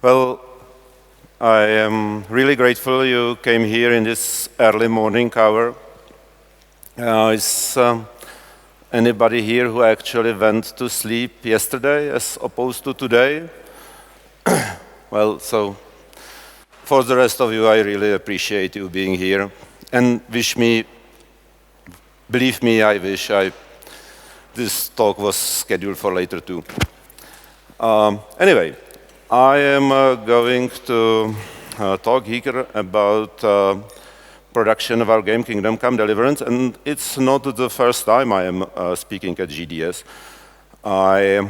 Well, I am really grateful you came here in this early morning hour. Is anybody here who actually went to sleep yesterday as opposed to today? Well, so for the rest of you, I really appreciate you being here and believe me, I wish this talk was scheduled for later too. Anyway, I am going to talk here about production of our game Kingdom Come Deliverance, and it's not the first time I am speaking at GDS. I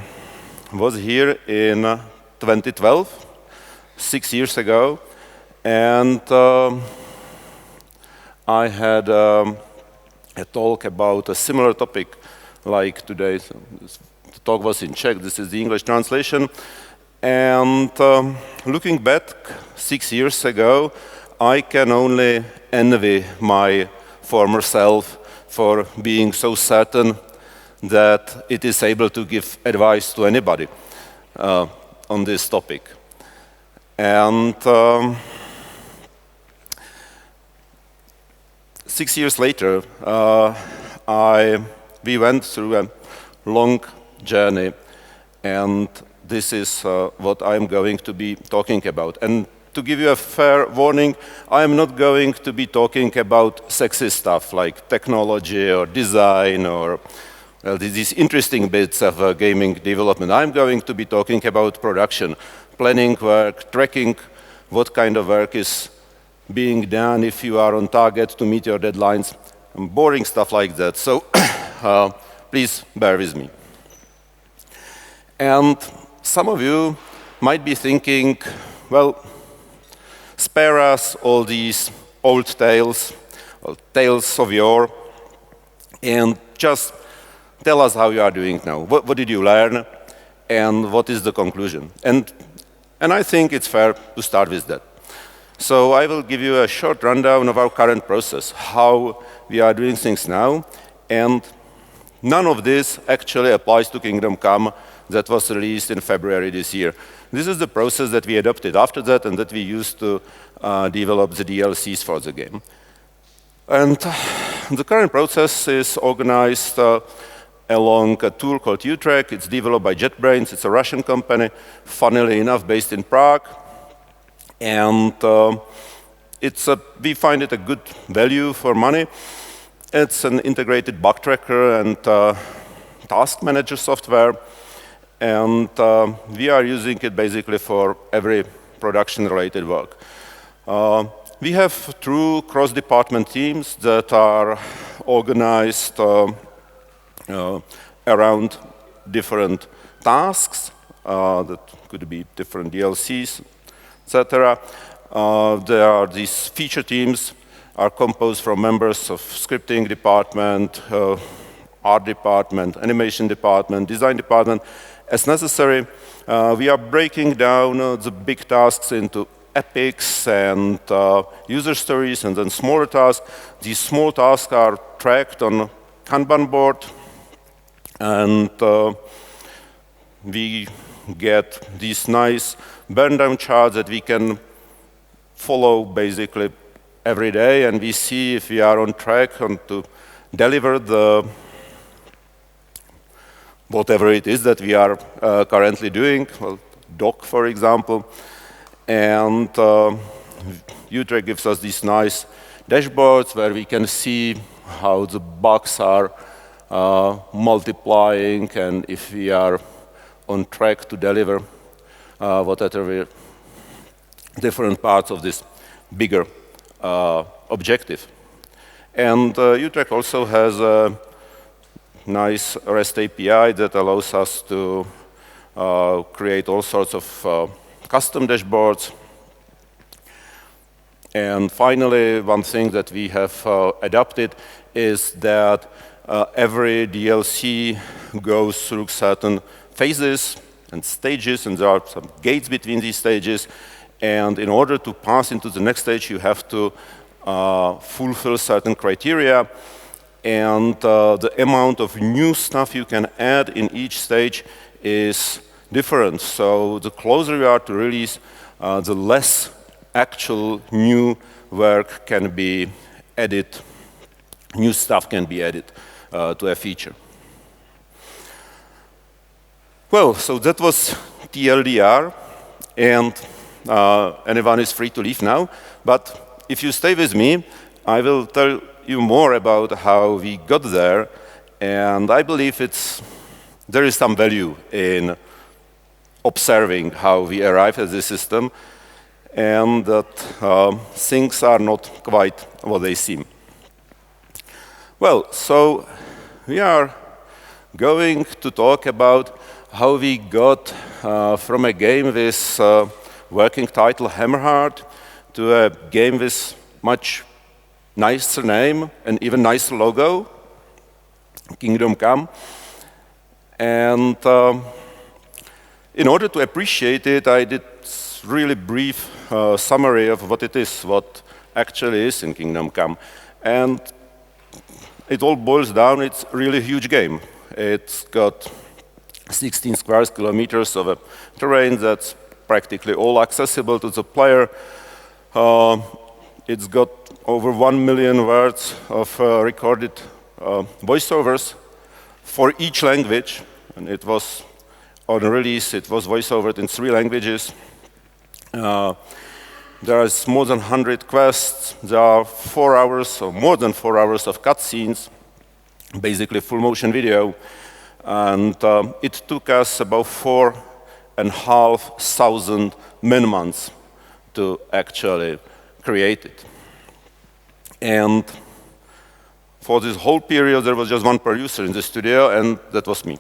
was here in 2012, 6 years ago, and I had a talk about a similar topic like today. The talk was in Czech, this is the English translation. And looking back 6 years ago, I can only envy my former self for being so certain that it is able to give advice to anybody on this topic. And 6 years later, we went through a long journey, and this is what I'm going to be talking about. And to give you a fair warning, I'm not going to be talking about sexy stuff like technology or design or these interesting bits of gaming development. I'm going to be talking about production, planning work, tracking what kind of work is being done, if you are on target to meet your deadlines, and boring stuff like that. So please bear with me. And some of you might be thinking, well, spare us all these old tales, or tales of yore, and just tell us how you are doing now. What did you learn, and what is the conclusion? And I think it's fair to start with that. So I will give you a short rundown of our current process, how we are doing things now, and none of this actually applies to Kingdom Come that was released in February this year. This is the process that we adopted after that and that we used to develop the DLCs for the game. And the current process is organized along a tool called UTrack. It's developed by JetBrains. It's a Russian company, funnily enough, based in Prague. And we find it a good value for money. It's an integrated bug tracker and task manager software. And we are using it basically for every production-related work. We have true cross-department teams that are organized around different tasks that could be different DLCs, etc. There are these feature teams are composed from members of scripting department, art department, animation department, design department. As necessary, we are breaking down the big tasks into epics and user stories and then smaller tasks. These small tasks are tracked on a Kanban board, and we get these nice burn-down charts that we can follow basically every day, and we see if we are on track and to deliver the whatever it is that we are currently doing, well, doc, for example. And UTrack gives us these nice dashboards where we can see how the bugs are multiplying and if we are on track to deliver whatever different parts of this bigger objective. And UTrack also has a nice REST API that allows us to create all sorts of custom dashboards. And finally, one thing that we have adopted is that every DLC goes through certain phases and stages, and there are some gates between these stages. And in order to pass into the next stage, you have to fulfill certain criteria. And the amount of new stuff you can add in each stage is different. So the closer you are to release, the less actual new work can be added, new stuff can be added to a feature. Well, so that was TLDR, and anyone is free to leave now. But if you stay with me, I will tell you more about how we got there, and I believe there is some value in observing how we arrived at this system, and that things are not quite what they seem. Well, so we are going to talk about how we got from a game with working title Hammerheart to a game with much nicer name and even nicer logo, Kingdom Come. And in order to appreciate it, I did really brief summary of what it is, what actually is in Kingdom Come. And it all boils down, it's really a huge game. It's got 16 square kilometers of a terrain that's practically all accessible to the player. It's got over 1 million words of recorded voiceovers for each language, and it was on release, it was voiceovered in 3 languages. There is more than 100 quests. There are 4 hours or more than 4 hours of cutscenes, basically full motion video. And it took us about 4,500 man-months to actually create it. And for this whole period, there was just one producer in the studio, and that was me.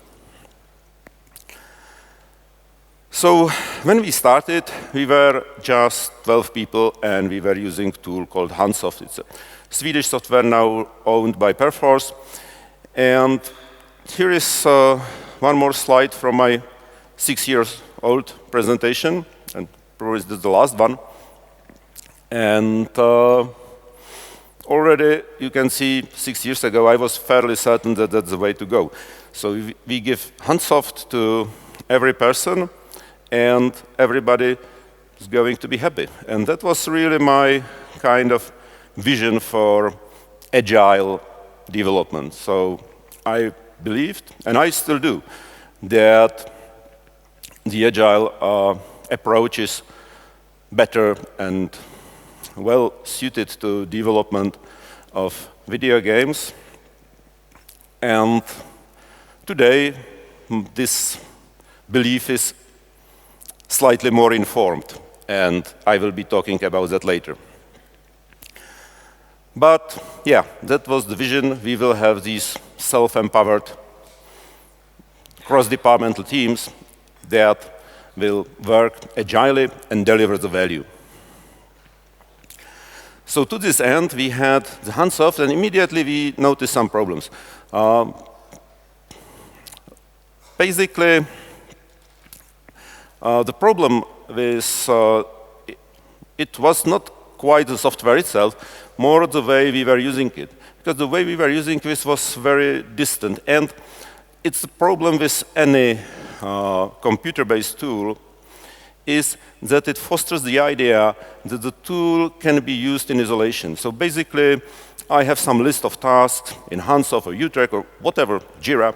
So when we started, we were just 12 people, and we were using a tool called Handsoft. It's a Swedish software now owned by Perforce. And here is one more slide from my 6-year-old presentation, and probably this is the last one. And already you can see 6 years ago, I was fairly certain that that's the way to go. So we give Handsoft to every person, and everybody is going to be happy. And that was really my kind of vision for agile development. So I believed, and I still do, that the agile approach is better and well suited to development of video games. And today, this belief is slightly more informed, and I will be talking about that later. But yeah, that was the vision. We will have these self-empowered cross-departmental teams that will work agilely and deliver the value. So to this end, we had the Handsoft, and immediately we noticed some problems. Basically, the problem with it was not quite the software itself, more the way we were using it. Because the way we were using it was very distant. And it's a problem with any computer-based tool is that it fosters the idea that the tool can be used in isolation. So basically, I have some list of tasks in Handsoft or Utrecht or whatever, Jira,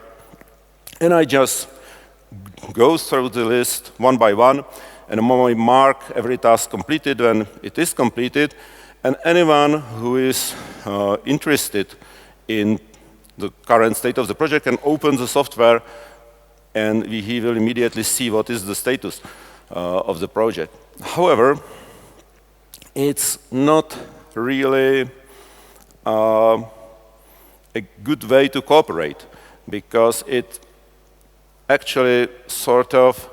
and I just go through the list one by one, and I mark every task completed when it is completed, and anyone who is interested in the current state of the project can open the software, and he will immediately see what is the status of the project. However, it's not really a good way to cooperate, because it actually sort of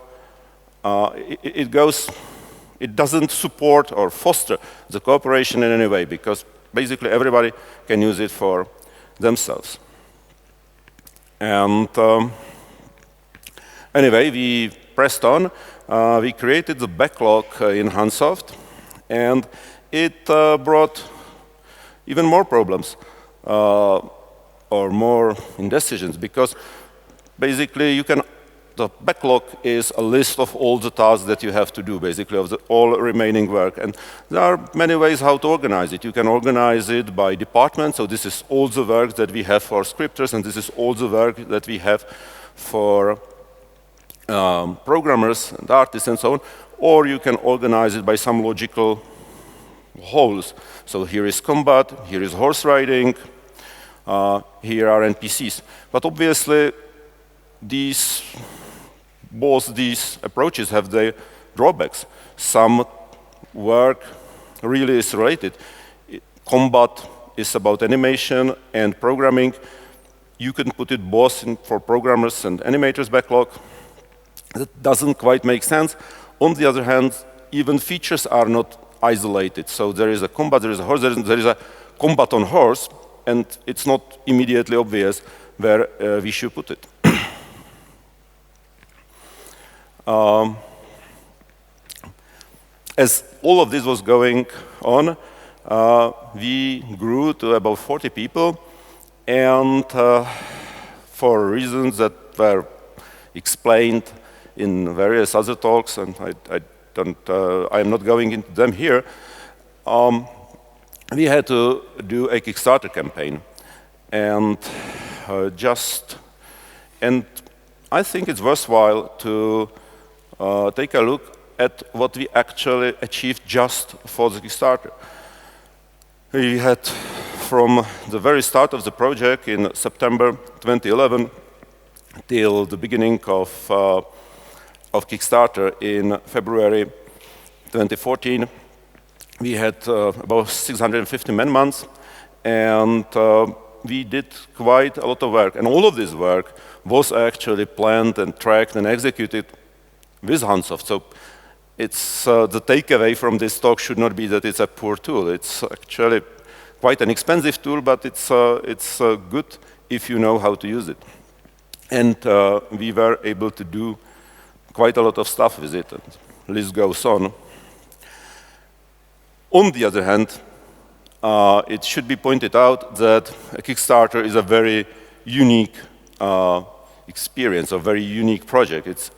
it doesn't support or foster the cooperation in any way, because basically everybody can use it for themselves. And anyway, we pressed on. We created the backlog in Handsoft, and it brought even more problems or more indecisions, because basically you can the backlog is a list of all the tasks that you have to do, basically, of the all remaining work. And there are many ways how to organize it. You can organize it by department. So this is all the work that we have for scripters, and this is all the work that we have for programmers and artists and so on. Or you can organize it by some logical wholes. So here is combat, here is horse riding, here are NPCs. But obviously, both these approaches have their drawbacks. Some work really is related. Combat is about animation and programming. You can put it both in for programmers and animators backlog. That doesn't quite make sense. On the other hand, even features are not isolated. So there is a combat, there is a horse, there is a combat on horse, and it's not immediately obvious where we should put it. As all of this was going on, we grew to about 40 people, and for reasons that were explained in various other talks, and I'm not going into them here, we had to do a Kickstarter campaign, and I think it's worthwhile to take a look at what we actually achieved just for the Kickstarter. We had, from the very start of the project in September 2011 till the beginning of Kickstarter in February 2014, we had about 650 man-months, and we did quite a lot of work. And all of this work was actually planned and tracked and executed with Handsoft. So it's the takeaway from this talk should not be that it's a poor tool. It's actually quite an expensive tool, but it's good if you know how to use it. And we were able to do quite a lot of stuff with it. And the list goes on. On the other hand, it should be pointed out that a Kickstarter is a very unique experience, a very unique project. It's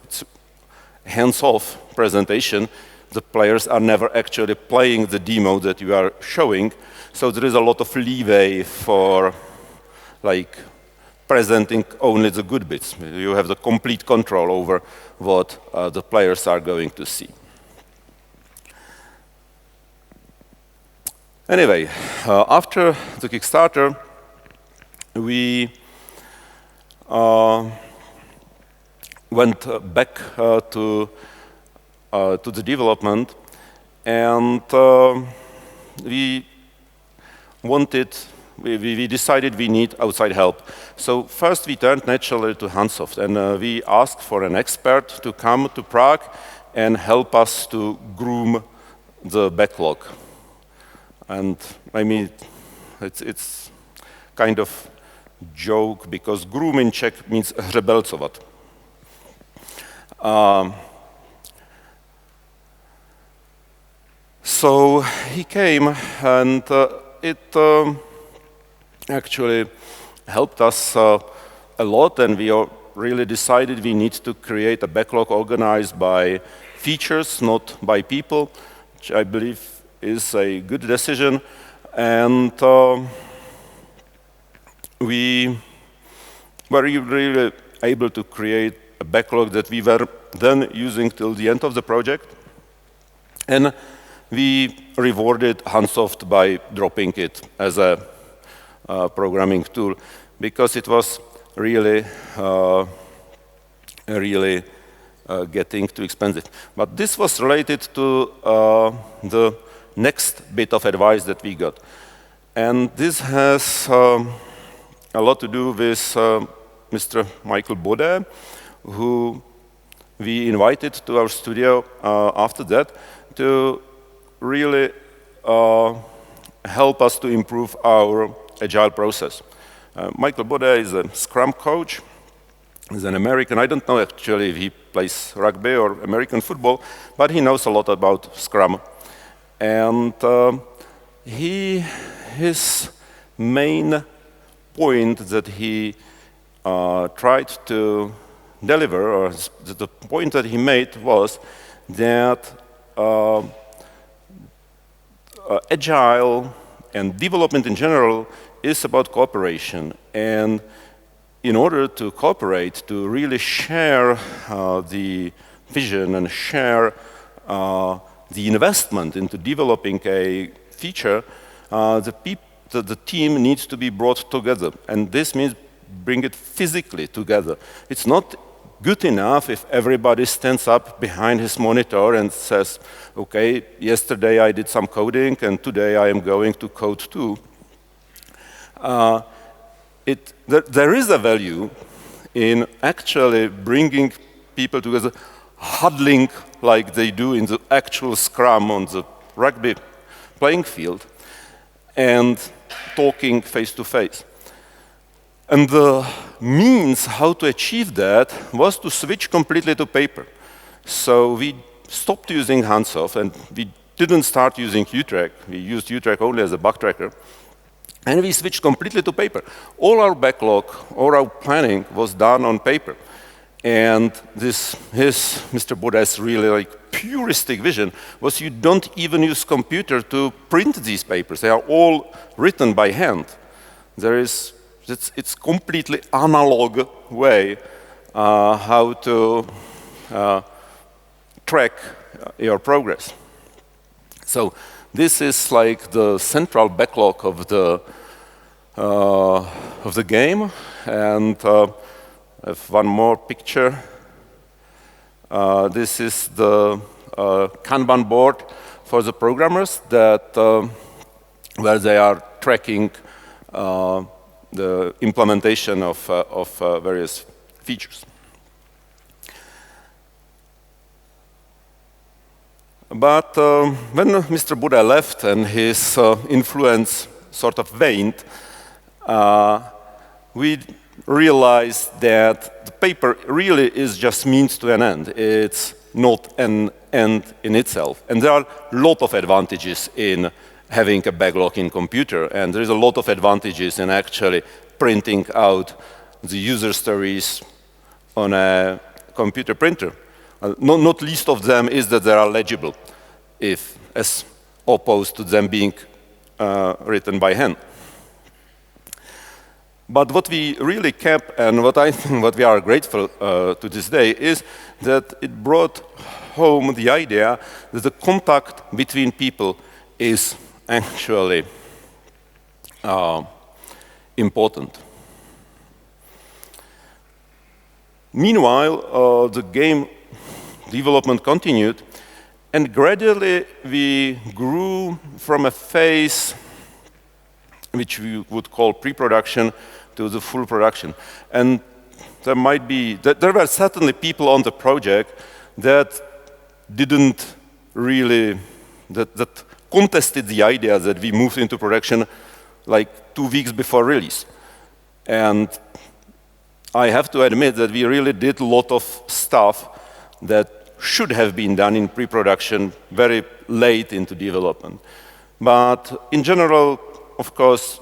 hands-off presentation. The players are never actually playing the demo that you are showing, so there is a lot of leeway for presenting only the good bits. You have the complete control over what the players are going to see. Anyway, after the Kickstarter, we went back to the development, and we decided we need outside help. So first we turned naturally to Handsoft, and we asked for an expert to come to Prague and help us to groom the backlog. And I mean, it's kind of joke, because groom in Czech means hřebelcovat. So he came, and it actually helped us a lot, and we really decided we need to create a backlog organized by features, not by people, which I believe is a good decision. And we were really able to create a backlog that we were then using till the end of the project. And we rewarded Handsoft by dropping it as a programming tool, because it was really getting too expensive. But this was related to the next bit of advice that we got. And this has a lot to do with Mr. Michael Bode, who we invited to our studio after that to really help us to improve our agile process. Michael Bode is a Scrum coach. He's an American. I don't know actually if he plays rugby or American football, but he knows a lot about Scrum. And his main point that he tried to deliver, or the point that he made was that agile and development in general is about cooperation. And in order to cooperate, to really share the vision and share the investment into developing a feature, the team needs to be brought together. And this means bring it physically together. It's not good enough if everybody stands up behind his monitor and says, okay, yesterday I did some coding and today I am going to code too. There is a value in actually bringing people together, huddling like they do in the actual scrum on the rugby playing field, and talking face to face. And the means how to achieve that was to switch completely to paper. So we stopped using hands-off, and we didn't start using UTrack. We used UTrack only as a bug tracker. And we switched completely to paper. All our backlog, all our planning was done on paper. And Mr. Buddha's really like puristic vision was you don't even use computer to print these papers. They are all written by hand. It's completely analog way how to track your progress. So this is like the central backlog of the game. And I have one more picture. This is the Kanban board for the programmers that where they are tracking the implementation of various features. But when Mr. Buddha left and his influence sort of waned, we realized that the paper really is just means to an end. It's not an end in itself. And there are a lot of advantages in having a backlog in computer, and there is a lot of advantages in actually printing out the user stories on a computer printer. Not least of them is that they are legible, as opposed to them being written by hand. But what we really kept, and what I think what we are grateful to this day, is that it brought home the idea that the contact between people is actually important. Meanwhile, the game development continued, and gradually we grew from a phase which we would call pre-production to the full production. And there were certainly people on the project that didn't really, that contested the idea that we moved into production like 2 weeks before release. And I have to admit that we really did a lot of stuff that should have been done in pre-production very late into development. But in general, of course,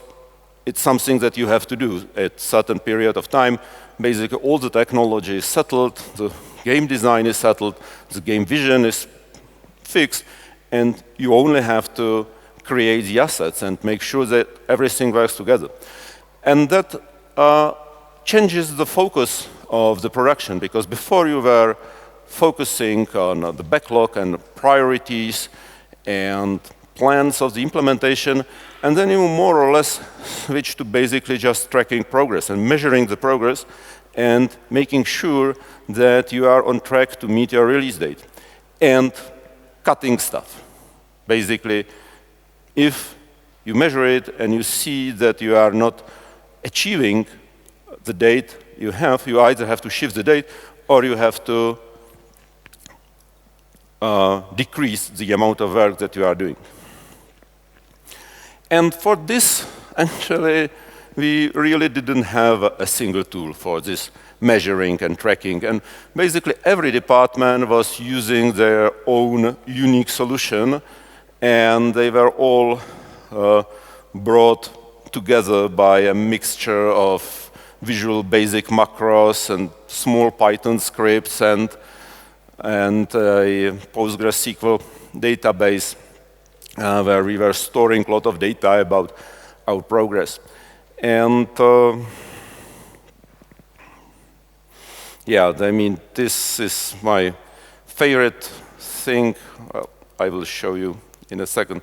it's something that you have to do at a certain period of time. Basically, all the technology is settled, the game design is settled, the game vision is fixed, and you only have to create the assets and make sure that everything works together. And that changes the focus of the production, because before you were focusing on the backlog and priorities and plans of the implementation, and then you more or less switch to basically just tracking progress and measuring the progress and making sure that you are on track to meet your release date. And cutting stuff. Basically, if you measure it and you see that you are not achieving the date you either have to shift the date or you have to decrease the amount of work that you are doing. And for this, actually, we really didn't have a single tool for this measuring and tracking. And basically, every department was using their own unique solution, and they were all brought together by a mixture of Visual Basic macros and small Python scripts and a PostgreSQL database where we were storing a lot of data about our progress. And yeah, I mean, this is my favorite thing. Well, I will show you in a second.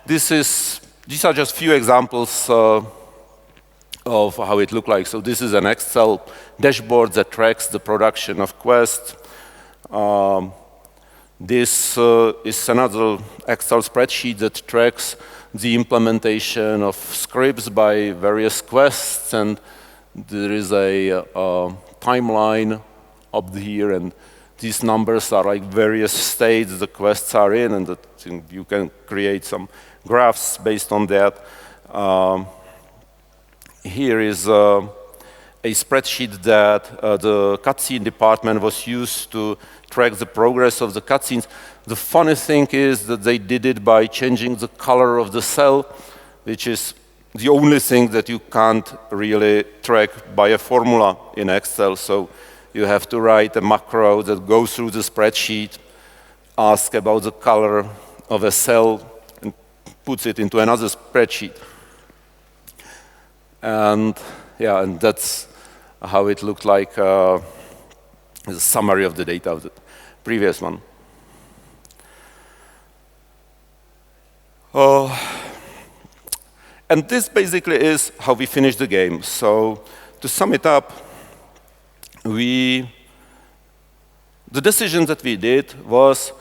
These are just few examples of how it looked like. So this is an Excel dashboard that tracks the production of quests. This is another Excel spreadsheet that tracks the implementation of scripts by various quests, and there is a timeline up here, and these numbers are like various states the quests are in, and that you can create some graphs based on that. Here is a spreadsheet that the cutscene department was used to track the progress of the cutscenes. The funny thing is that they did it by changing the color of the cell, which is the only thing that you can't really track by a formula in Excel. So you have to write a macro that goes through the spreadsheet, ask about the color of a cell, and puts it into another spreadsheet. And yeah, and that's how it looked like as a summary of the data of the previous one. And this basically is how we finished the game. So to sum it up, the decision that we did was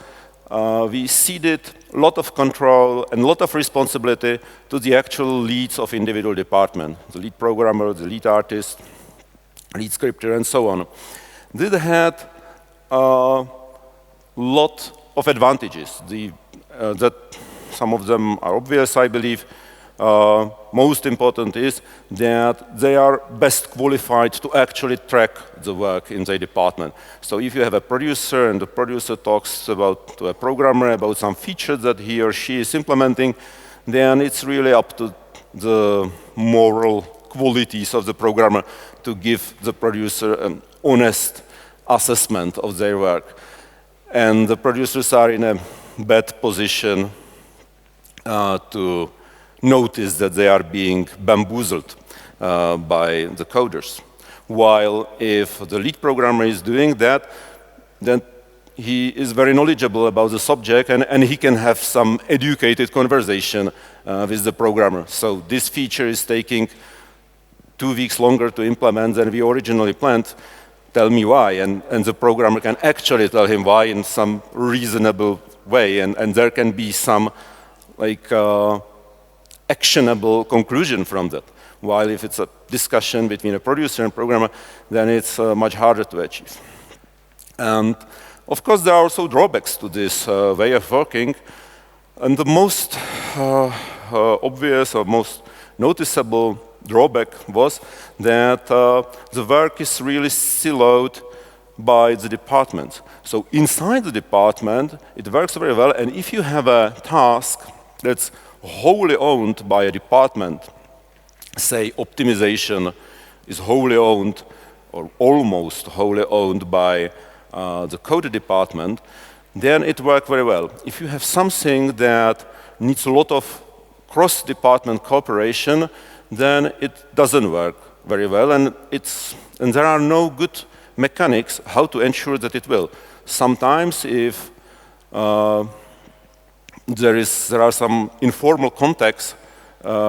we ceded a lot of control and a lot of responsibility to the actual leads of individual department, the lead programmer, the lead artist, lead scripter, and so on. This had a lot of advantages. That some of them are obvious, I believe. Most important is that they are best qualified to actually track the work in the department. So if you have a producer and the producer talks to a programmer about some feature that he or she is implementing, then it's really up to the moral qualities of the programmer to give the producer an honest assessment of their work. And the producers are in a bad position to notice that they are being bamboozled by the coders. While if the lead programmer is doing that, then he is very knowledgeable about the subject and he can have some educated conversation with the programmer. So this feature is taking 2 weeks longer to implement than we originally planned. Tell me why, and the programmer can actually tell him why in some reasonable way, and there can be some like actionable conclusion from that. While if it's a discussion between a producer and programmer, then it's much harder to achieve. And of course, there are also drawbacks to this way of working. And the most obvious or most noticeable drawback was that the work is really siloed by the department. So inside the department, it works very well. And if you have a task that's wholly owned by a department, say optimization is wholly owned or almost wholly owned by the code department, then it works very well. If you have something that needs a lot of cross-department cooperation, then it doesn't work very well, and there are no good mechanics how to ensure that it will. Sometimes if there are some informal contacts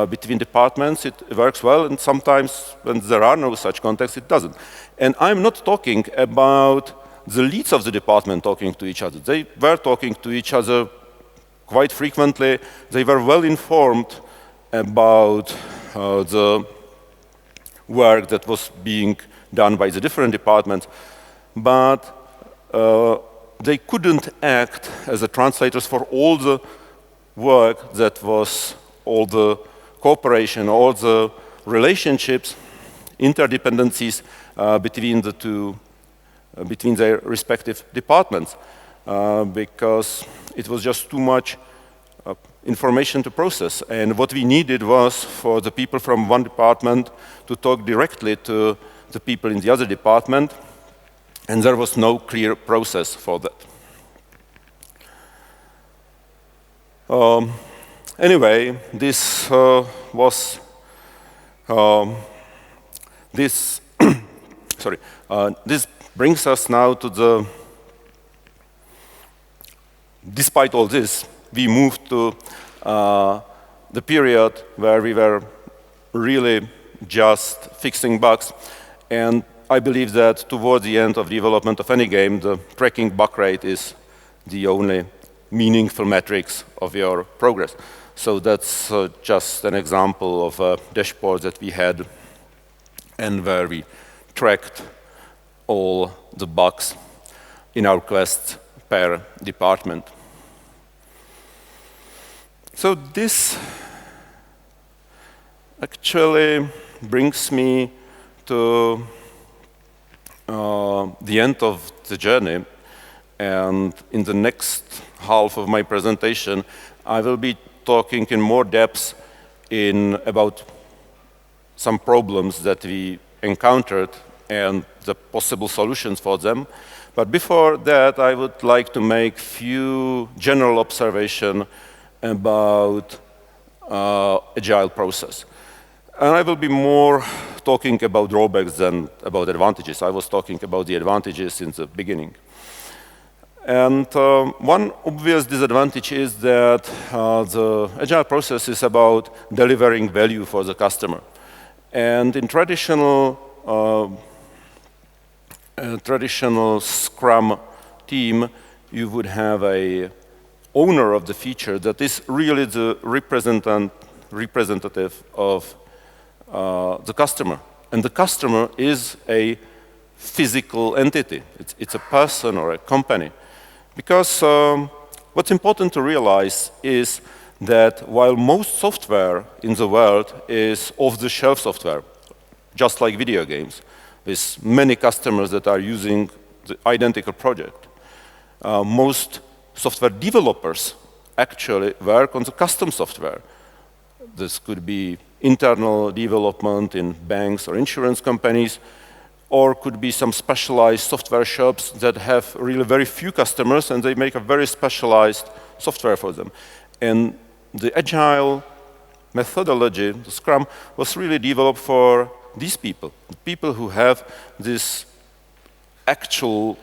between departments, it works well, and sometimes when there are no such contacts, it doesn't. And I'm not talking about the leads of the department talking to each other. They were talking to each other quite frequently. They were well informed about the work that was being done by the different departments, but they couldn't act as the translators for all the work that was, all the cooperation, all the relationships, interdependencies between the two, between their respective departments, because it was just too much information to process. And what we needed was for the people from one department to talk directly to the people in the other department, and there was no clear process for that. Anyway, this was this this brings us now to the, despite all this, we moved to the period where we were really just fixing bugs. And I believe that toward the end of development of any game, the tracking bug rate is the only meaningful metrics of your progress. So that's just an example of a dashboard that we had and where we tracked all the bugs in our quests per department. So this actually brings me to the end of the journey. And in the next half of my presentation, I will be talking in more depth about some problems that we encountered and the possible solutions for them. But before that, I would like to make a few general observations about agile process. And I will be more talking about drawbacks than about advantages. I was talking about the advantages in the beginning. And one obvious disadvantage is that the agile process is about delivering value for the customer. And in traditional Scrum team, you would have an owner of the feature that is really the representative of the customer. And the customer is a physical entity. It's a person or a company. Because what's important to realize is that while most software in the world is off-the-shelf software, just like video games, with many customers that are using the identical project, most software developers actually work on the custom software. This could be internal development in banks or insurance companies, or could be some specialized software shops that have really very few customers and they make a very specialized software for them. And the agile methodology, the Scrum, was really developed for these people, the people who have this actual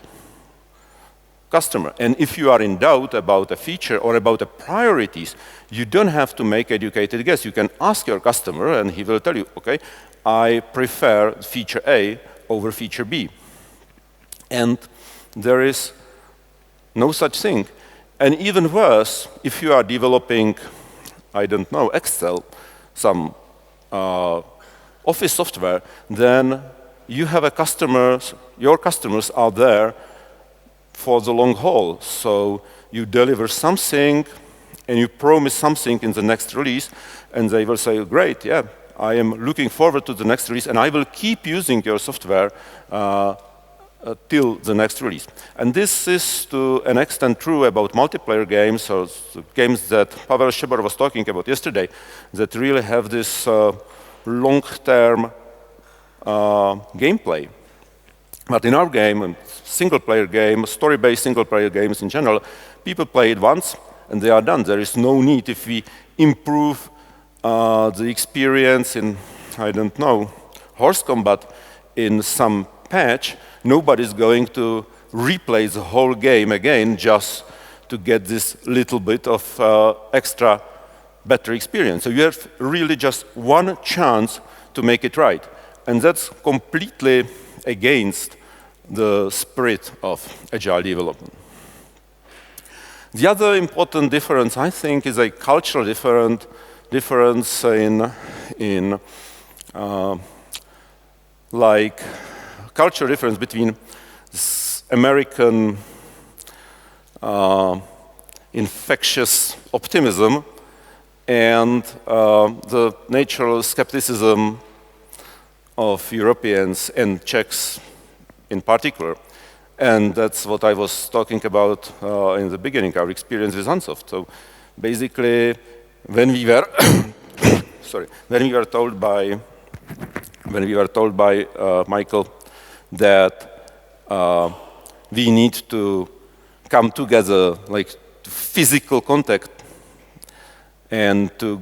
customer. And if you are in doubt about a feature or about the priorities, you don't have to make educated guess. You can ask your customer and he will tell you, okay, I prefer feature A over feature B. And there is no such thing. And even worse, if you are developing, I don't know, Excel, some office software, then you have a customers, your customers are there for the long haul. So you deliver something and you promise something in the next release, and they will say, great, yeah, I am looking forward to the next release, and I will keep using your software till the next release. And this is to an extent true about multiplayer games, or games that Pavel Sheber was talking about yesterday, that really have this long-term gameplay. But in our game, single-player game, story-based single-player games in general, people play it once and they are done. There is no need if we improve the experience in, I don't know, horse combat in some patch, nobody's going to replay the whole game again just to get this little bit of extra better experience. So you have really just one chance to make it right. And that's completely against the spirit of agile development. The other important difference, I think, is a cultural difference in like cultural difference between this American infectious optimism and the natural skepticism of Europeans and Czechs in particular. And that's what I was talking about in the beginning, our experience with Unsoft. So Basically, when we were sorry, when we were told by Michael that we need to come together, like physical contact, and to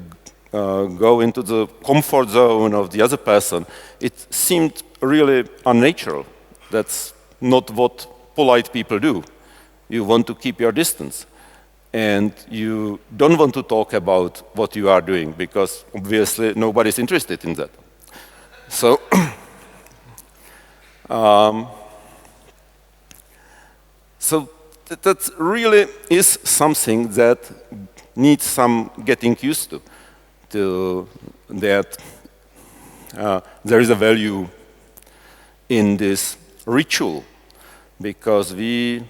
go into the comfort zone of the other person, it seemed really unnatural. That's not what polite people do. You want to keep your distance. And you don't want to talk about what you are doing, because obviously nobody's interested in that. So, that really is something that needs some getting used to that there is a value in this ritual, because the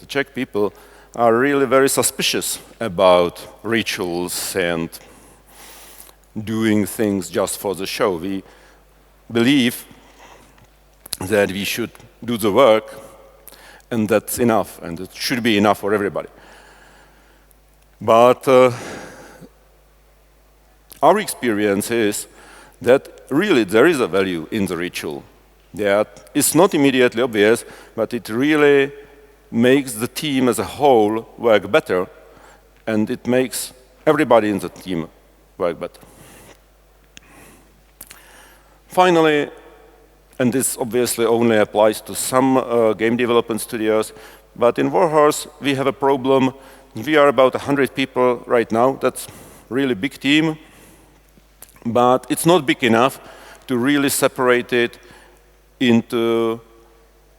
Czech people are really very suspicious about rituals and doing things just for the show. We believe that we should do the work, and that's enough, and it should be enough for everybody. But our experience is that really there is a value in the ritual. That it's not immediately obvious, but it really makes the team as a whole work better, and it makes everybody in the team work better. Finally, and this obviously only applies to some game development studios, but in Warhorse we have a problem. We are about 100 people right now. That's a really big team, but it's not big enough to really separate it into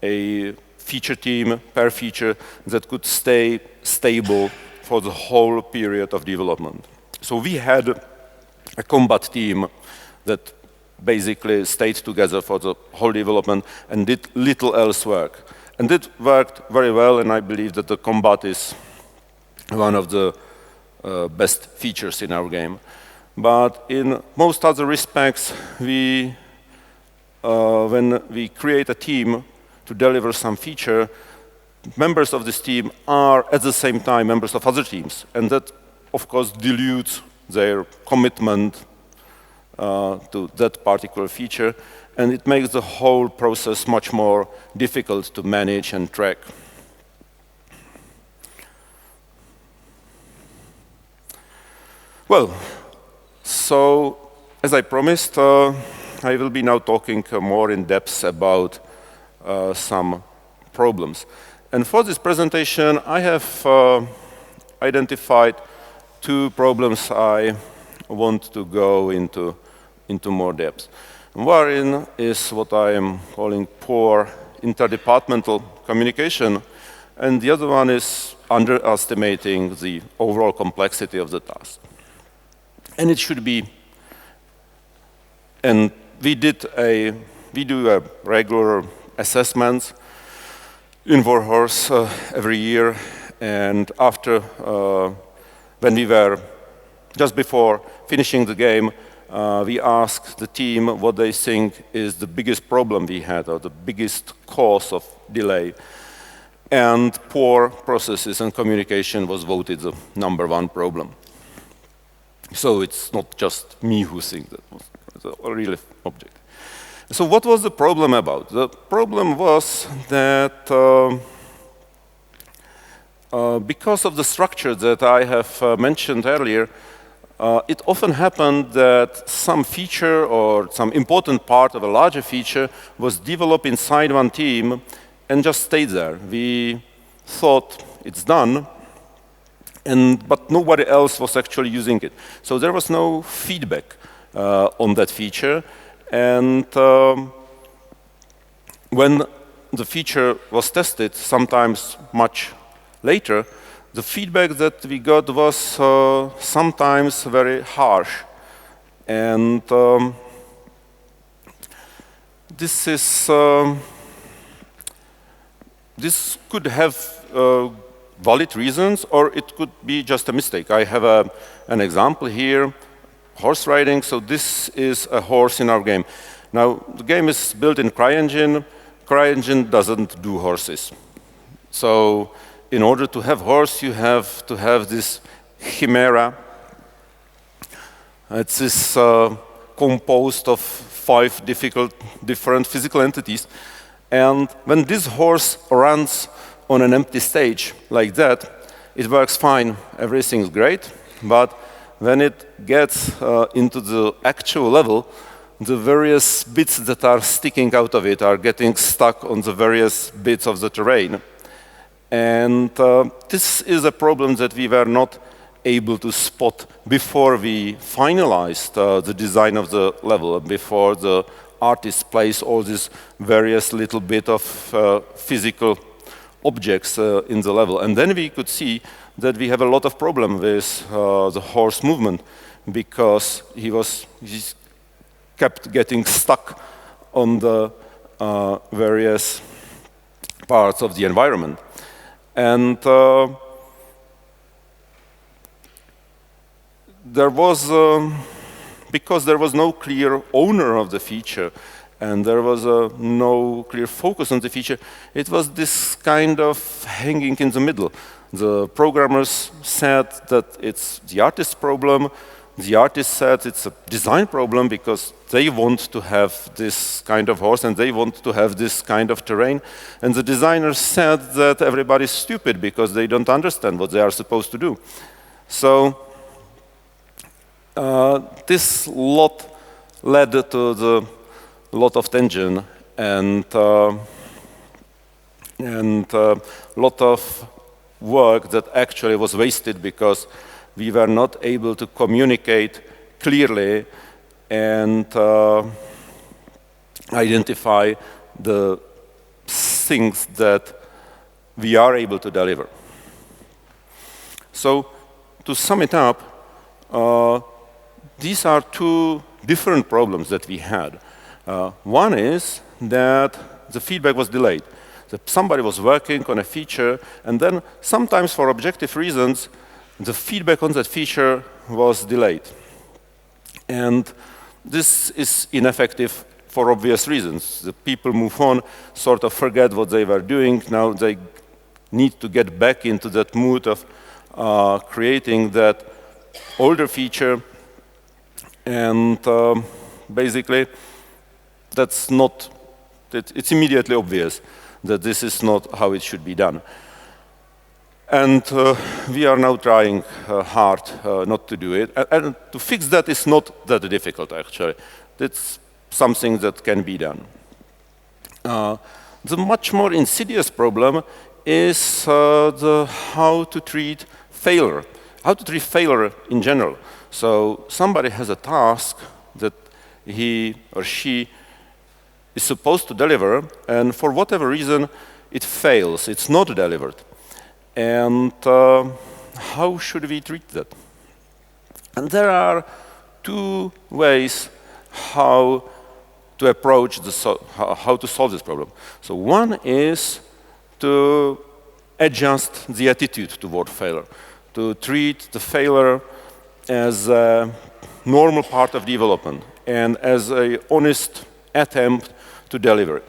a feature team per feature that could stay stable for the whole period of development. So we had a combat team that basically stayed together for the whole development and did little else work. And it worked very well, and I believe that the combat is one of the best features in our game. But in most other respects, when we create a team to deliver some feature, members of this team are at the same time members of other teams. And that, of course, dilutes their commitment to that particular feature. And it makes the whole process much more difficult to manage and track. Well, so as I promised, I will be now talking more in depth about some problems. And for this presentation, I have identified two problems I want to go into more depth. One is what I am calling poor interdepartmental communication, and the other one is underestimating the overall complexity of the task. And it should be, and we do a regular assessments in Warhorse every year, and after, when we were just before finishing the game, we asked the team what they think is the biggest problem we had, or the biggest cause of delay. And poor processes and communication was voted the #1 problem. So it's not just me who thinks that was a real object. So what was the problem about? The problem was that because of the structure that I have mentioned earlier, it often happened that some feature or some important part of a larger feature was developed inside one team and just stayed there. We thought it's done, but nobody else was actually using it. So there was no feedback on that feature. And when the feature was tested, sometimes much later, the feedback that we got was sometimes very harsh. And this could have valid reasons, or it could be just a mistake. I have an example here, horse riding. So this is a horse in our game. Now, the game is built in CryEngine. CryEngine doesn't do horses. So in order to have horse, you have to have this chimera. It's this composed of 5 different physical entities. And when this horse runs on an empty stage like that, it works fine, everything's great. But when it gets into the actual level, the various bits that are sticking out of it are getting stuck on the various bits of the terrain. And this is a problem that we were not able to spot before we finalized the design of the level, before the artist placed all these various little bit of physical objects in the level. And then we could see that we have a lot of problem with the horse movement, because he kept getting stuck on the various parts of the environment. And because there was no clear owner of the feature, and there was no clear focus on the feature, it was this kind of hanging in the middle. The programmers said that it's the artist's problem. The artist said it's a design problem because they want to have this kind of horse and they want to have this kind of terrain. And the designers said that everybody's stupid because they don't understand what they are supposed to do. So this lot led to the lot of tension and lot of work that actually was wasted because we were not able to communicate clearly and identify the things that we are able to deliver. So to sum it up, these are 2 different problems that we had. One is that the feedback was delayed. That somebody was working on a feature, and then sometimes for objective reasons, the feedback on that feature was delayed. And this is ineffective for obvious reasons. The people move on, sort of forget what they were doing. Now they need to get back into that mood of creating that older feature. And basically, it's immediately obvious that this is not how it should be done. And we are now trying hard not to do it. And to fix that is not that difficult, actually. It's something that can be done. The much more insidious problem is how to treat failure in general. So somebody has a task that he or she is supposed to deliver, and for whatever reason, it fails, it's not delivered. And how should we treat that? And there are 2 ways how to approach how to solve this problem. So one is to adjust the attitude toward failure, to treat the failure as a normal part of development and as an honest attempt to deliver it.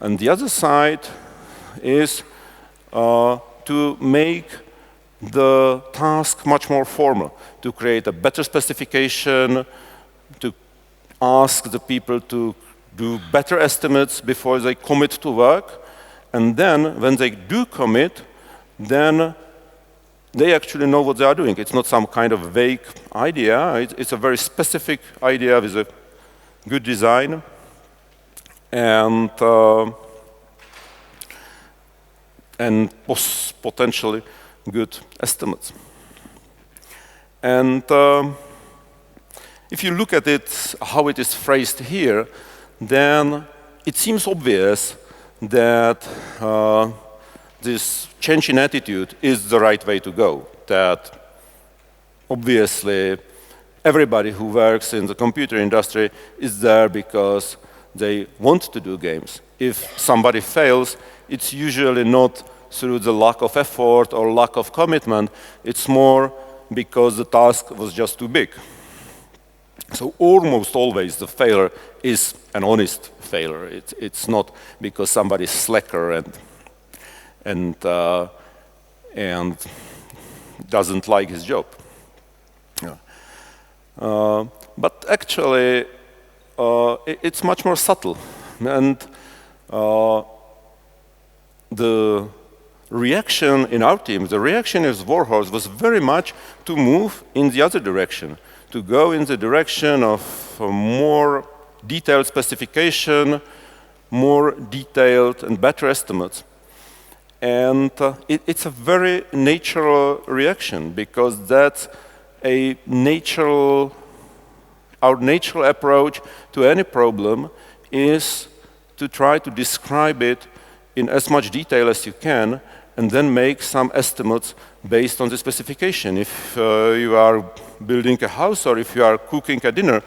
And the other side is to make the task much more formal, to create a better specification, to ask the people to do better estimates before they commit to work, and then when they do commit, then they actually know what they are doing. It's not some kind of vague idea, it's a very specific idea with a good design, and potentially good estimates. And if you look at it, how it is phrased here, then it seems obvious that this change in attitude is the right way to go. That obviously everybody who works in the computer industry is there because they want to do games. If somebody fails, it's usually not through the lack of effort or lack of commitment, it's more because the task was just too big. So almost always the failure is an honest failure. It's not because somebody's slacker and and doesn't like his job. But actually, it's much more subtle. And the reaction in our team, the reaction as Warhorse was very much to move in the other direction, to go in the direction of more detailed specification, more detailed and better estimates. And it's a very natural reaction, because that's a natural, our natural approach to any problem is to try to describe it in as much detail as you can, and then make some estimates based on the specification. If you are building a house or if you are cooking a dinner,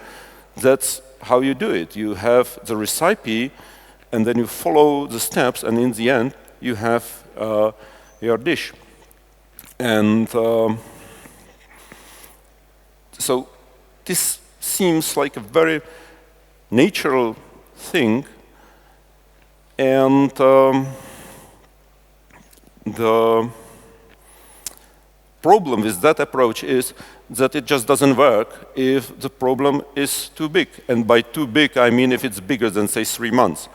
that's how you do it. You have the recipe, and then you follow the steps, and in the end, you have your dish. And so this seems like a very natural thing, and the problem with that approach is that it just doesn't work if the problem is too big. And by too big, I mean if it's bigger than, say, 3 months.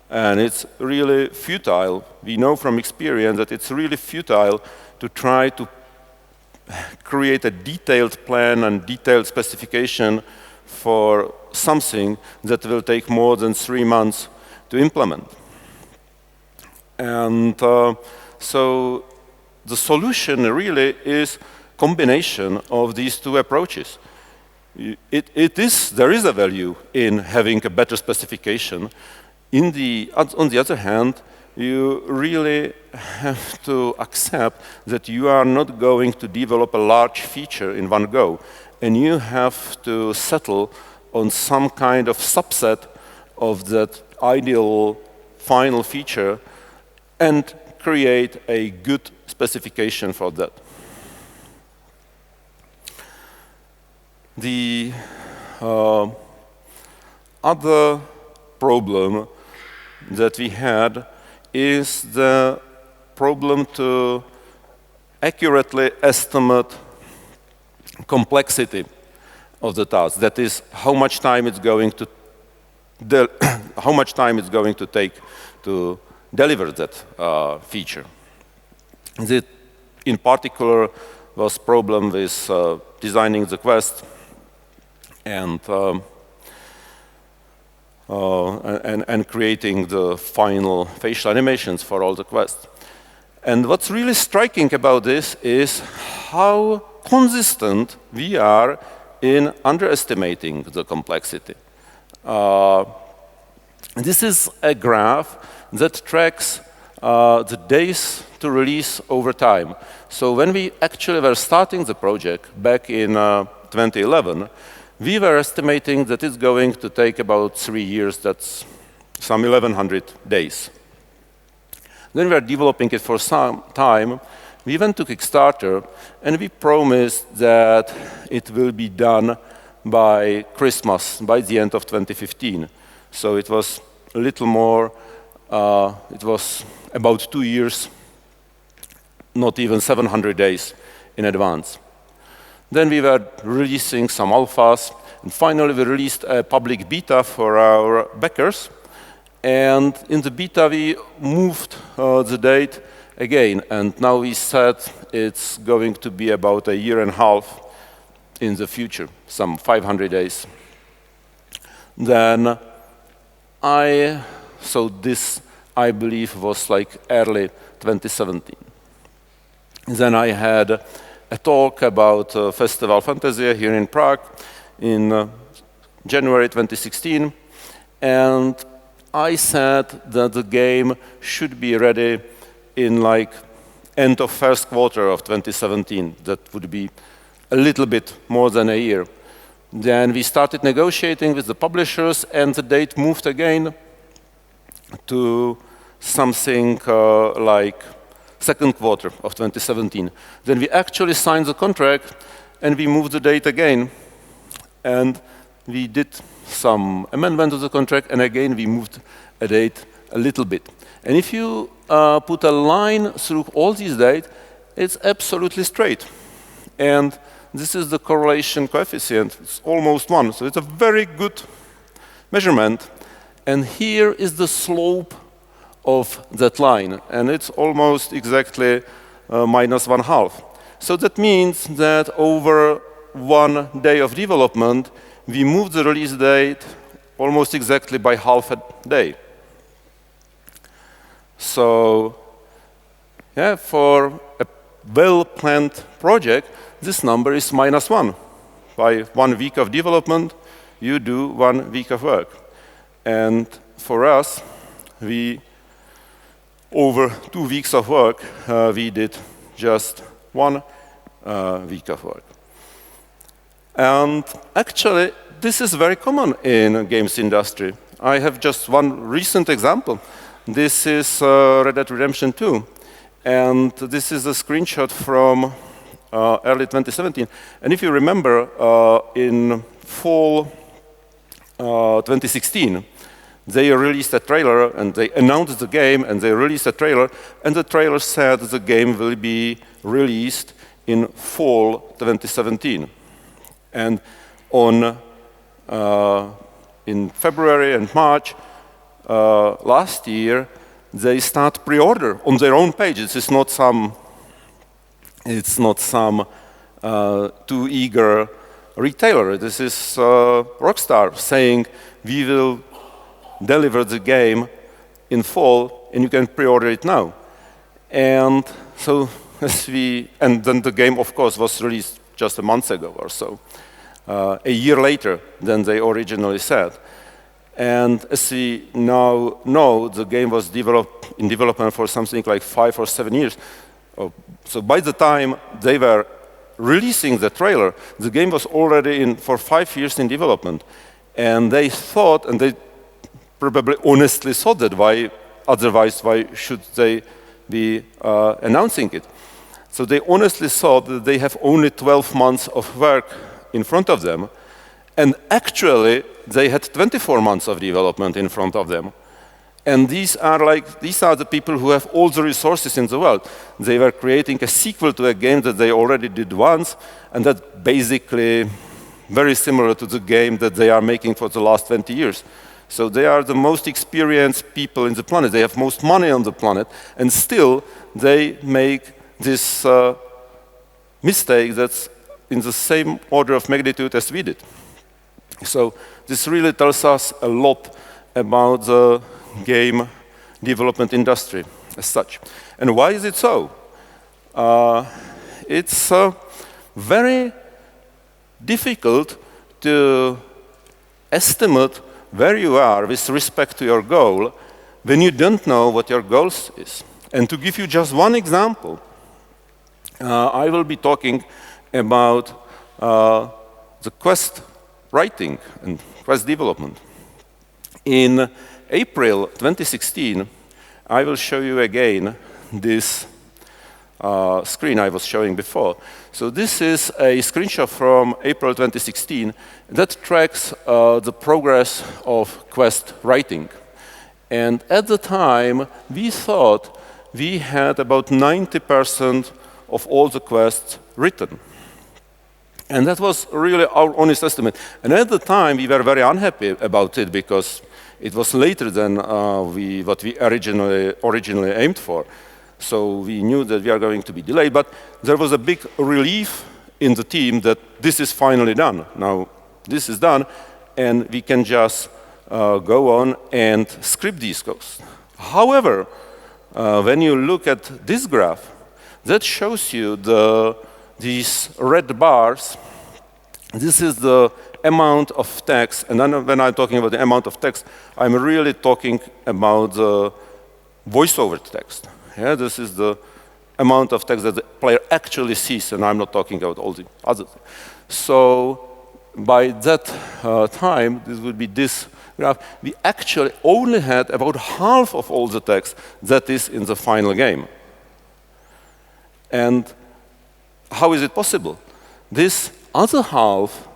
And it's really futile. We know from experience that it's really futile to try to create a detailed plan and detailed specification for something that will take more than 3 months to implement. And so the solution really is combination of these two approaches. There is a value in having a better specification. On the other hand, you really have to accept that you are not going to develop a large feature in one go, and you have to settle on some kind of subset of that ideal final feature and create a good specification for that. The other problem that we had is the problem to accurately estimate complexity of the task. That is, how much time it's going to take to deliver that feature. In particular, was problem with designing the quest and creating the final facial animations for all the quests. And what's really striking about this is how consistent we are in underestimating the complexity. This is a graph that tracks the days to release over time. So when we actually were starting the project back in 2011, we were estimating that it's going to take about 3 years. That's some 1,100 days. Then we were developing it for some time. We went to Kickstarter, and we promised that it will be done by Christmas, by the end of 2015. So it was a little more, it was about 2 years, not even 700 days in advance. Then we were releasing some alphas, and finally we released a public beta for our backers. And in the beta we moved the date again, and now we said it's going to be about 1.5 years in the future, some 500 days. Then so this, I believe, was like early 2017. Then I had a talk about Festival Fantasia here in Prague in January 2016, and I said that the game should be ready in like end of first quarter of 2017. That would be a little bit more than a year. Then we started negotiating with the publishers, and the date moved again to something like second quarter of 2017. Then we actually signed the contract, and we moved the date again, and we did some amendment to the contract, and again we moved a date a little bit. And if you put a line through all these dates, it's absolutely straight. And this is the correlation coefficient. It's almost 1. So it's a very good measurement. And here is the slope of that line. And it's almost exactly minus 1/2. So that means that over 1 day of development, we moved the release date almost exactly by half a day. So yeah, for a well-planned project, this number is -1. By 1 week of development, you do 1 week of work. And for us, over 2 weeks of work, we did just 1 week of work. And actually, this is very common in the games industry. I have just one recent example. This is Red Dead Redemption 2. And this is a screenshot from early 2017. And if you remember, in fall 2016, they released a trailer, and they announced the game, and they released a trailer, and the trailer said the game will be released in fall 2017. And in February and March last year, they start pre-order on their own page. It's not some too eager retailer. This is Rockstar saying, we will deliver the game in fall, and you can pre-order it now. And so, and then the game, of course, was released just a month ago or so, a year later than they originally said. And as we now know, the game was in development for something like 5 or 7 years. So by the time they were releasing the trailer, the game was already for 5 years in development. And they thought, and they probably honestly thought that otherwise why should they be announcing it? So they honestly thought that they have only 12 months of work in front of them. And actually, they had 24 months of development in front of them. And these are the people who have all the resources in the world. They were creating a sequel to a game that they already did once, and that's basically very similar to the game that they are making for the last 20 years. So they are the most experienced people in the planet. They have most money on the planet, and still they make this mistake that's in the same order of magnitude as we did. So this really tells us a lot about the game development industry as such. And why is it so? It's very difficult to estimate where you are with respect to your goal when you don't know what your goal is. And to give you just one example, I will be talking about the quest writing and quest development. In April 2016, I will show you again this screen I was showing before. So this is a screenshot from April 2016 that tracks the progress of quest writing. And at the time, we thought we had about 90% of all the quests written. And that was really our honest estimate. And at the time, we were very unhappy about it because it was later than what we originally aimed for. So we knew that we are going to be delayed. But there was a big relief in the team that this is finally done. Now, this is done, and we can just go on and script these codes. However, when you look at this graph, that shows you these red bars. This is the amount of text, and then when I'm talking about the amount of text, I'm really talking about the voiceover text. Yeah, this is the amount of text that the player actually sees, and I'm not talking about all the other things. So by that time, this would be this graph, we actually only had about half of all the text that is in the final game. And how is it possible? This other half,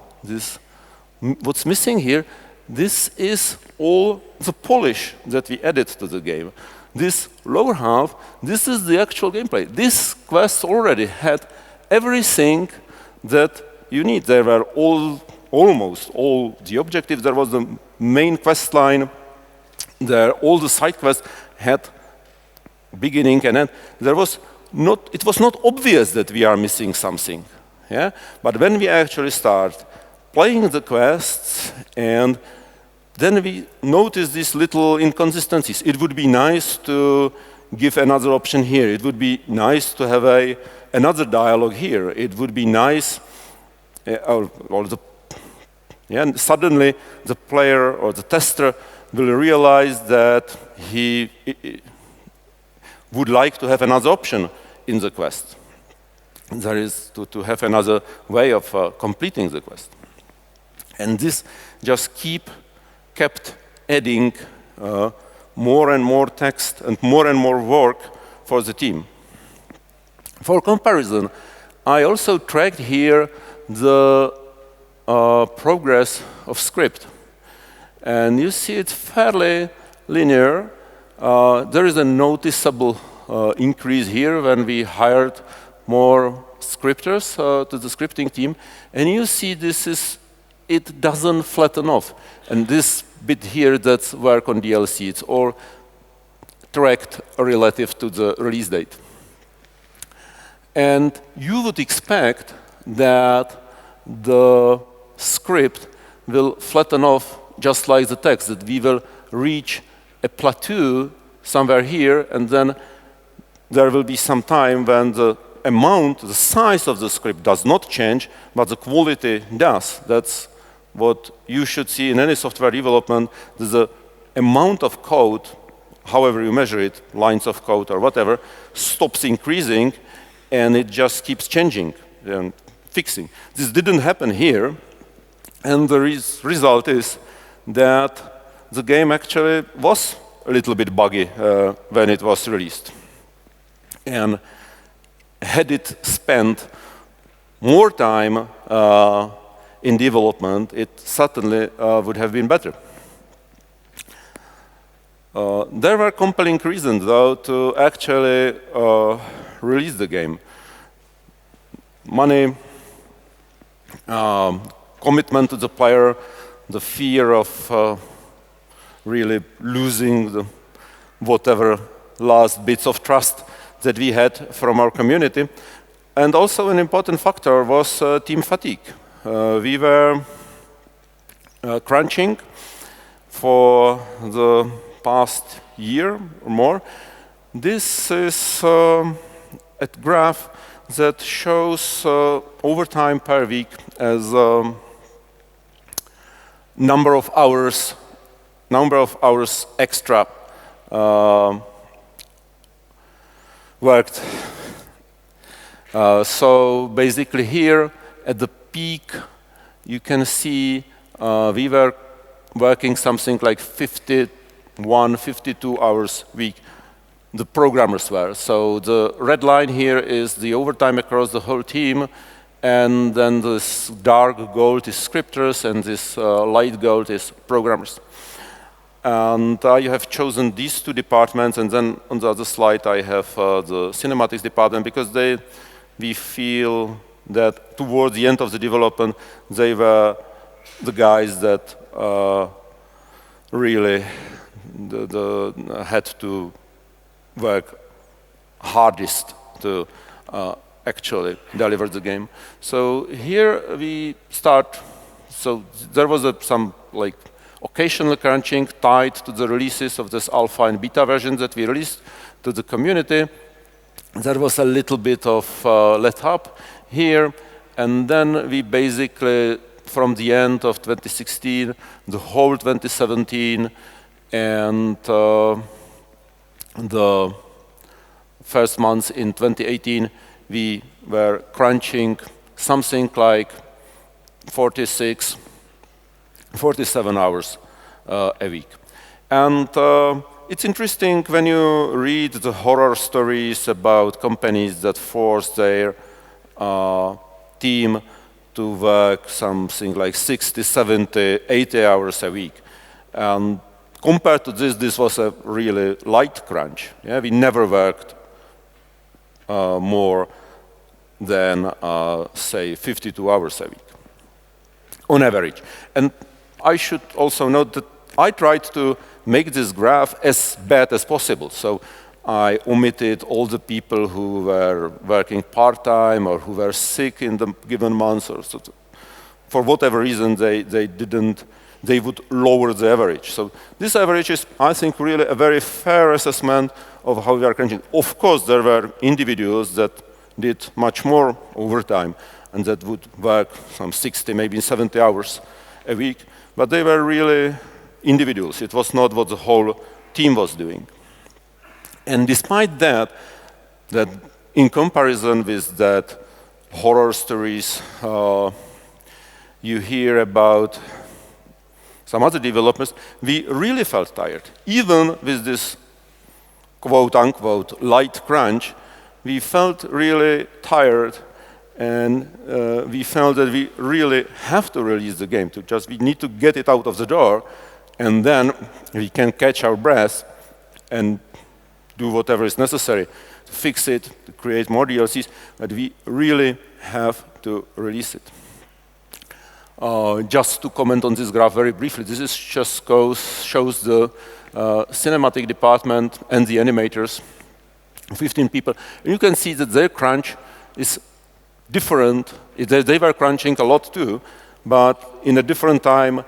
what's missing here, this is all the polish that we added to the game. this lower half, this is the actual gameplay. This quest already had everything that you need. There were almost all the objectives. There was the main quest line. There, all the side quests had beginning and end. It was not obvious that we are missing something. Yeah? But when we actually start playing the quests, and then we notice these little inconsistencies. It would be nice to give another option here. It would be nice to have another dialogue here. It would be nice, suddenly the player or the tester will realize that he would like to have another option in the quest. There is to have another way of completing the quest. And this just kept adding more and more text and more work for the team. For comparison, I also tracked here the progress of script. And you see it's fairly linear. There is a noticeable increase here when we hired more scripters to the scripting team. And you see it doesn't flatten off. And this bit here, that's work on DLC. It's all tracked relative to the release date. And you would expect that the script will flatten off just like the text, that we will reach a plateau somewhere here, and then there will be some time when the amount, the size of the script does not change, but the quality does. That's what you should see in any software development. The amount of code, however you measure it, lines of code or whatever, stops increasing, and it just keeps changing and fixing. This didn't happen here, and the result is that the game actually was a little bit buggy when it was released. And had it spent more time in development, it certainly would have been better. There were compelling reasons, though, to actually release the game. Money, commitment to the player, the fear of really losing the whatever last bits of trust that we had from our community. And also an important factor was team fatigue. We were crunching for the past year or more. This is a graph that shows overtime per week as number of hours extra worked. So basically here at the peak, you can see we were working something like 51, 52 hours a week. The programmers were. So the red line here is the overtime across the whole team, and then this dark gold is scripters, and this light gold is programmers. And you have chosen these two departments, and then on the other slide I have the cinematics department, because we feel that towards the end of the development, they were the guys that really had to work hardest to actually deliver the game. So here we start. So there was some like occasional crunching tied to the releases of this alpha and beta versions that we released to the community. There was a little bit of let up here, and then we basically, from the end of 2016, the whole 2017, and the first months in 2018, we were crunching something like 46, 47 hours a week. And it's interesting when you read the horror stories about companies that force their team to work something like 60, 70, 80 hours a week. compared to this, this was a really light crunch. Yeah, we never worked more than, say, 52 hours a week, on average. And I should also note that I tried to make this graph as bad as possible. So I omitted all the people who were working part-time or who were sick in the given months, or so. For whatever reason, they would lower the average. So this average is, I think, really a very fair assessment of how we are crunching. Of course, there were individuals that did much more overtime and that would work some 60, maybe 70 hours a week, but they were really individuals. It was not what the whole team was doing. And despite that in comparison with that horror stories you hear about some other developers, we really felt tired. Even with this quote-unquote light crunch, we felt really tired, and we felt that we really have to release the game. We need to get it out of the door, and then we can catch our breath and do whatever is necessary to fix it, to create more DLCs, but we really have to release it. Just to comment on this graph very briefly, this is just shows the cinematic department and the animators, 15 people. And you can see that their crunch is different. They were crunching a lot too, but in a different time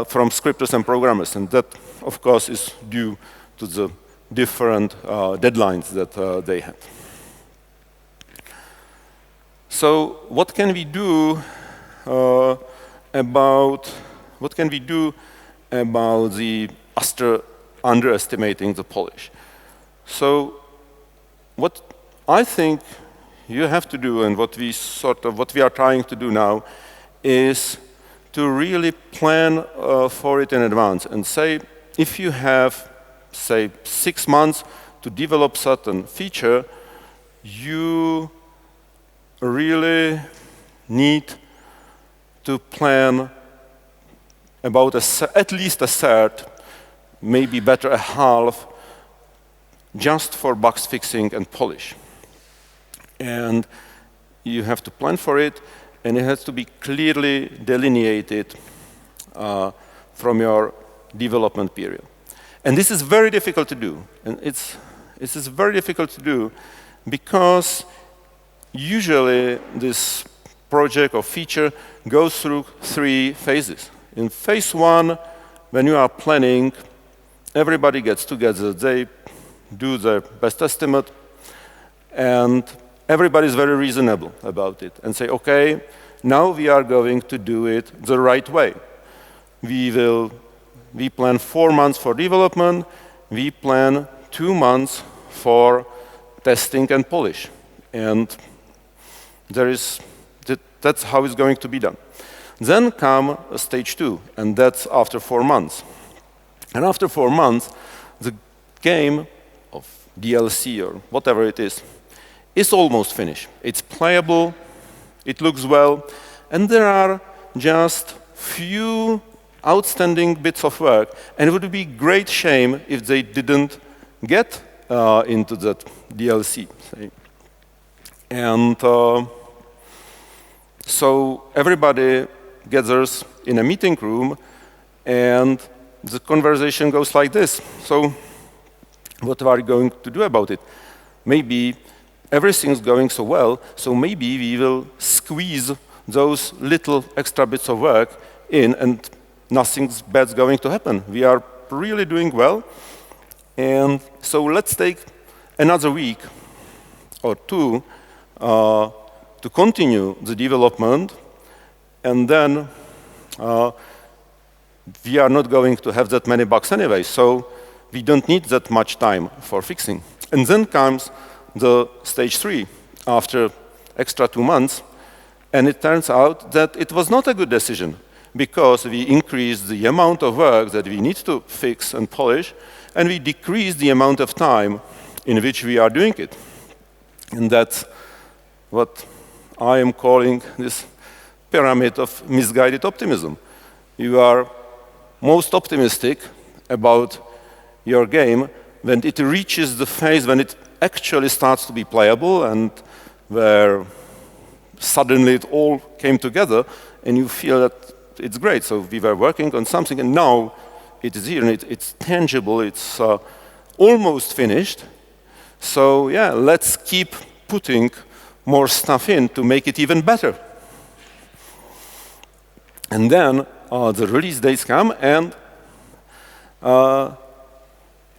from scripters and programmers. And that, of course, is due to the different deadlines that they had. So what can we do about the underestimating the polish? So what I think you have to do, and what we are trying to do now, is to really plan for it in advance and say, if you have, say, 6 months to develop certain feature, you really need to plan about at least a third, maybe better a half, just for bugs fixing and polish. And you have to plan for it, and it has to be clearly delineated from your development period. And this is very difficult to do. And this is very difficult to do because usually this project or feature goes through 3 phases. In phase 1, when you are planning, everybody gets together. They do their best estimate, and everybody is very reasonable about it and say, okay, now we are going to do it the right way. We plan 4 months for development. We plan 2 months for testing and polish. And that's how it's going to be done. Then come stage 2, and that's after 4 months. And after 4 months, the game of DLC or whatever it is almost finished. It's playable, it looks well, and there are just few outstanding bits of work, and it would be a great shame if they didn't get into that DLC. And so everybody gathers in a meeting room, and the conversation goes like this. So what are we going to do about it? Maybe everything's going so well, so maybe we will squeeze those little extra bits of work in, and nothing bad's going to happen. We are really doing well. And so let's take another week or 2 to continue the development, and then we are not going to have that many bugs anyway, so we don't need that much time for fixing. And then comes the stage 3 after extra 2 months, and it turns out that it was not a good decision because we increased the amount of work that we need to fix and polish, and we decreased the amount of time in which we are doing it. And that's what I am calling this pyramid of misguided optimism. You are most optimistic about your game when it reaches the phase when it actually starts to be playable and where suddenly it all came together and you feel that it's great. So we were working on something and now it is here and it's tangible, it's almost finished. So yeah, let's keep putting more stuff in to make it even better. And then the release dates come and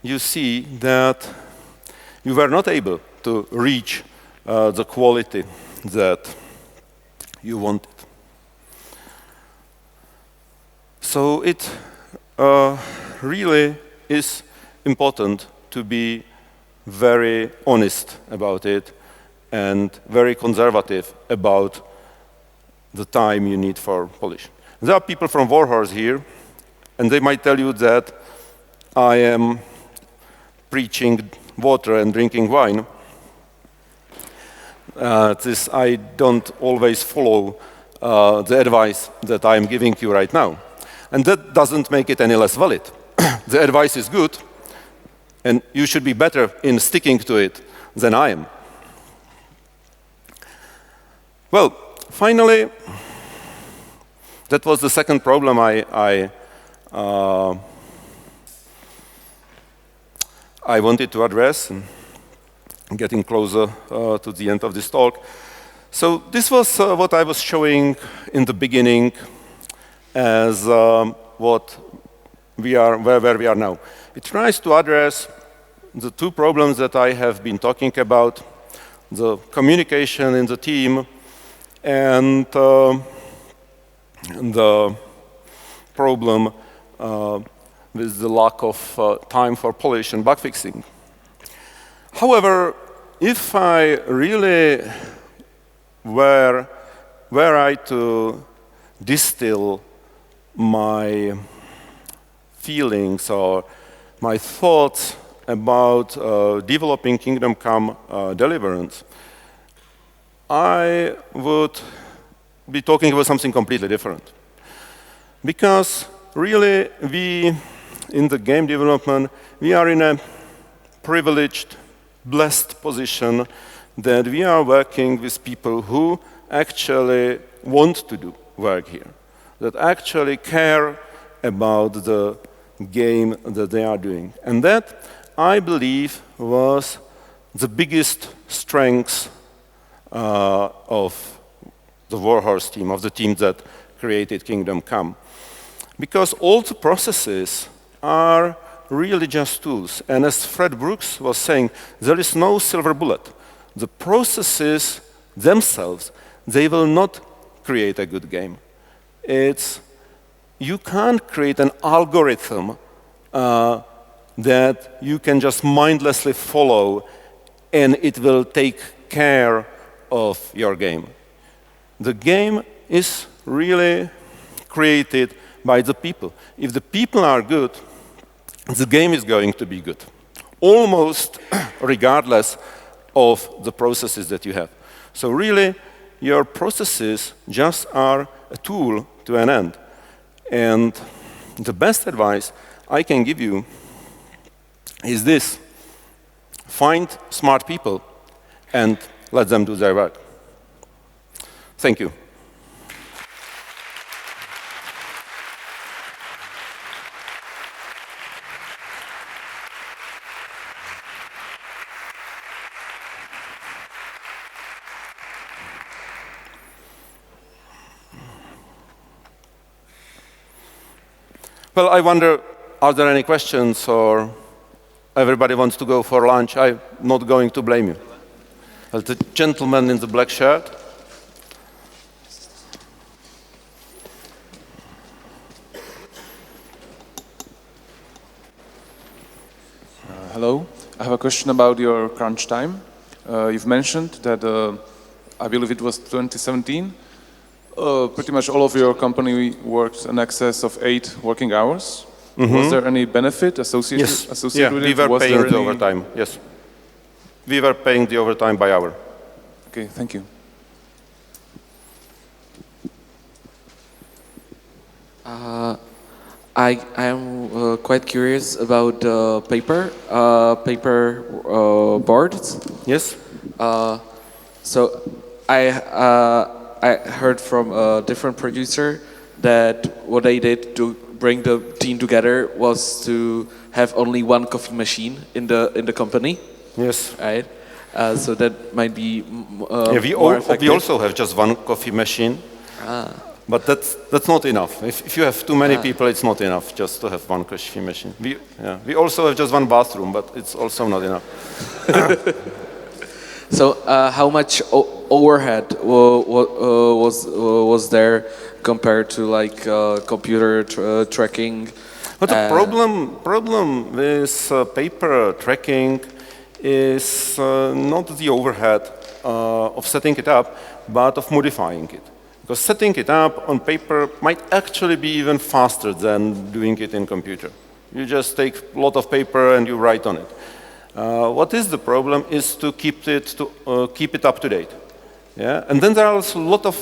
you see that you were not able to reach the quality that you wanted. So it really is important to be very honest about it and very conservative about the time you need for polish. There are people from Warhorse here, and they might tell you that I am preaching water and drinking wine. I don't always follow the advice that I'm giving you right now. And that doesn't make it any less valid. The advice is good, and you should be better in sticking to it than I am. Well, finally, that was the second problem I wanted to address, and getting closer to the end of this talk. So this was what I was showing in the beginning as where we are now. It tries to address the two problems that I have been talking about, the communication in the team and the problem with the lack of time for polish and bug fixing. However, if I really were I to distill my feelings or my thoughts about developing Kingdom Come Deliverance, I would be talking about something completely different. Because really, we, in the game development, we are in a privileged, blessed position that we are working with people who actually want to do work here, that actually care about the game that they are doing. And that, I believe, was the biggest strength of the Warhorse team, of the team that created Kingdom Come. Because all the processes are really just tools. And as Fred Brooks was saying, there is no silver bullet. The processes themselves, they will not create a good game. You can't create an algorithm that you can just mindlessly follow and it will take care of your game. The game is really created by the people. If the people are good, the game is going to be good, almost regardless of the processes that you have. So really, your processes just are a tool to an end. And the best advice I can give you is this: find smart people and let them do their work. Thank you. Well, I wonder, are there any questions, or everybody wants to go for lunch? I'm not going to blame you. Well, the gentleman in the black shirt. Hello. I have a question about your crunch time. You've mentioned that, I believe it was 2017, pretty much all of your company worked in excess of 8 working hours. Mm-hmm. Was there any benefit associated with it? We were paying the overtime, yes. We were paying the overtime by hour. Okay, thank you. I am quite curious about paper boards. Yes? So I heard from a different producer that what they did to bring the team together was to have only one coffee machine in the company. Yes. Right. So that might be we also have just one coffee machine. But that's not enough. If you have too many people, it's not enough just to have one coffee machine. We also have just one bathroom, but it's also not enough. So how much overhead was there compared to like computer tracking? But the problem with paper tracking is not the overhead of setting it up, but of modifying it. Because setting it up on paper might actually be even faster than doing it in computer. You just take a lot of paper and you write on it. What is the problem is to keep it up to date. Yeah? And then there are also a lot of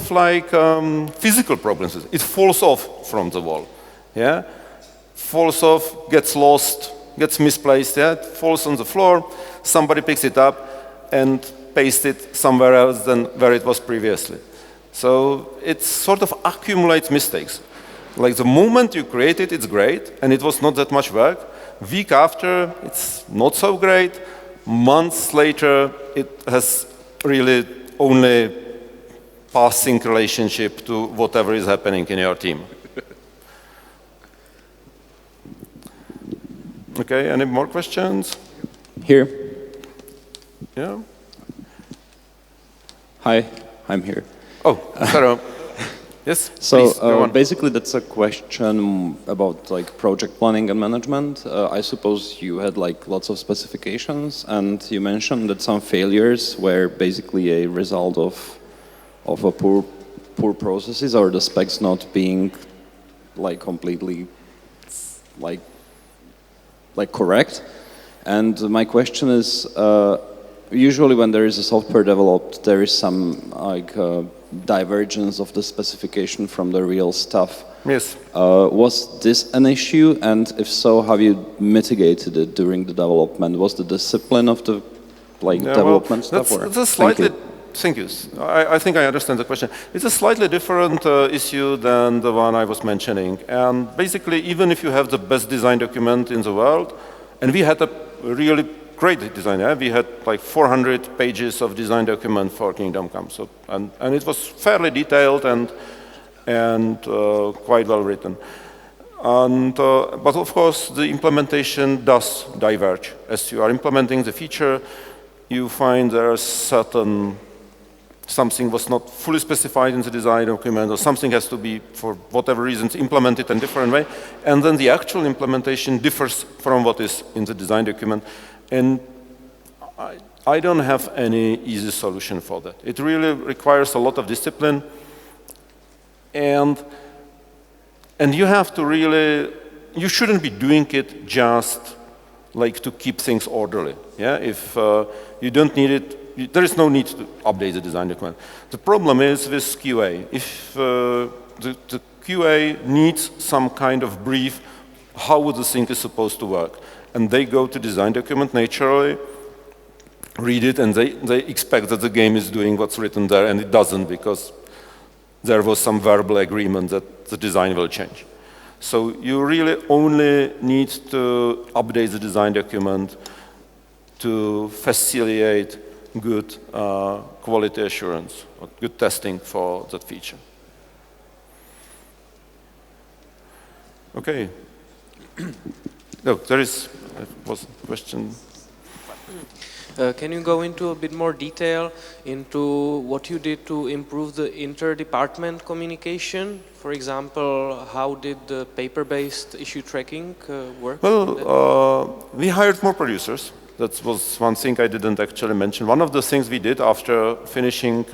physical problems. It falls off from the wall. Yeah? Falls off, gets lost, gets misplaced, yeah? It falls on the floor, somebody picks it up and pastes it somewhere else than where it was previously. So it sort of accumulates mistakes. Like the moment you create it, it's great, and it was not that much work. Week after, it's not so great. Months later, it has really only passing relationship to whatever is happening in your team. Okay, any more questions? Here. Yeah? Hi, I'm here. Oh, sorry. Yes, so please, go on. Basically that's a question about like project planning and management. I suppose you had like lots of specifications, and you mentioned that some failures were basically a result of a poor processes, or the specs not being like completely like correct. And my question is, usually when there is a software developed, there is some like divergence of the specification from the real stuff. Yes. Was this an issue? And if so, have you mitigated it during the development? Was the discipline of the development stuff? That's a slightly, thank you. I think I understand the question. It's a slightly different issue than the one I was mentioning. And basically, even if you have the best design document in the world, and we had a really great design. Yeah? We had like 400 pages of design document for Kingdom Come. So, and it was fairly detailed and quite well written. And, but of course, the implementation does diverge. As you are implementing the feature, you find there are something was not fully specified in the design document, or something has to be, for whatever reasons, implemented in a different way. And then the actual implementation differs from what is in the design document. And I don't have any easy solution for that. It really requires a lot of discipline. And you have to really, you shouldn't be doing it just like to keep things orderly. Yeah? If you don't need it, there is no need to update the design document. The problem is with QA. If the QA needs some kind of brief, how the thing is supposed to work. And they go to design document naturally, read it, and they expect that the game is doing what's written there, and it doesn't, because there was some verbal agreement that the design will change. So you really only need to update the design document to facilitate good quality assurance, or good testing for that feature. Okay. No, there was a question. Can you go into a bit more detail into what you did to improve the inter-department communication? For example, how did the paper-based issue tracking work? Well, we hired more producers. That was one thing I didn't actually mention. One of the things we did after finishing